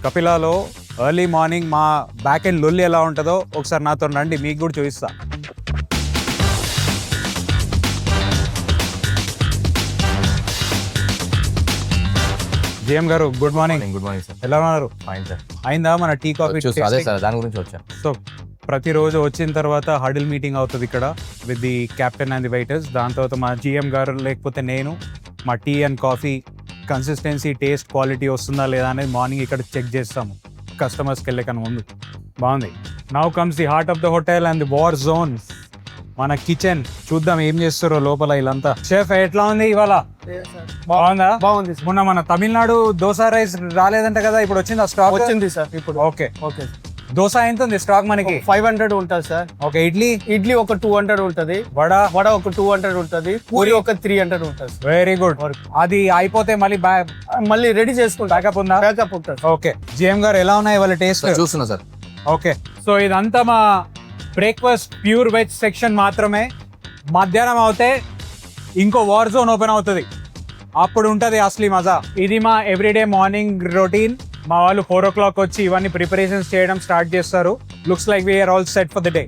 కపిలాలో early morning మా back end లొల్లి ఎలా ఉంటుందో ఒకసారి నాతో రండి, మీకు కూడా చూపిస్తా. జిఎం గారు good morning. Good morning sir. ఎలా ఉన్నారు? Fine sir. అయిందా మన టీ కాఫీ? అదే సార్, దాని గురించి వచ్చాను. సో ప్రతిరోజు వచ్చిన తర్వాత హడిల్ మీటింగ్ అవుతుంది ఇక్కడ with the captain and the waiters. దాని తర్వాత మా జిఎం గారు లేకపోతే నేను మా tea and coffee consistency, taste, quality వస్తుందా లేదా అనేది మార్నింగ్ ఇక్కడ చెక్ చేస్తాము కస్టమర్స్కి వెళ్ళే కన్నా ముందు. బాగుంది. Now comes the heart of the hotel and the war zone, మన కిచెన్. చూద్దాం ఏం చేస్తారో లోపల వీళ్ళంతా. షెఫ్ ఎట్లా ఉంది ఇవాళ? బాగుందా? బాగుంది. మొన్న మన తమిళనాడు దోసా రైస్ రాలేదంట కదా, ఇప్పుడు వచ్చింది ఆ స్టాక్? వచ్చింది సార్ ఇప్పుడు. ఓకే. ఓకే. దోశ ఎంత ఉంది స్టాక్ మనకి? 500 ఉంటుంది సార్. ఓకే. ఇడ్లీ ఒక 200 ఉంటుంది. వడ ఒక 200 ఉంటుంది. పూరి ఒక 300 ఉంటుంది. Very good. అది అయిపోతే మళ్ళీ రెడీ చేసుకుంటా. బ్యాకప్ ఉందా? బ్యాకప్ ఉంటుంది. ఓకే. జిఎం గారు ఎలా ఉన్నాయి వాళ్ళ టేస్ట్? చూస్తున్నా సార్. ఓకే. సో ఇదంతా మా బ్రేక్ఫాస్ట్ ప్యూర్ వెజ్ సెక్షన్ మాత్రమే. మధ్యాహ్నం అవుతే ఇంకో వార్ జోన్ ఓపెన్ అవుతుంది, అప్పుడు ఉంటుంది అసలీ మజా. ఇది మా ఎవ్రీడే మార్నింగ్ రొటీన్. మా వాళ్ళు 4 o'clock వచ్చి ఇవన్నీ ప్రిపరేషన్స్ చేయడం స్టార్ట్ చేస్తారు. Looks like we're all set for the day.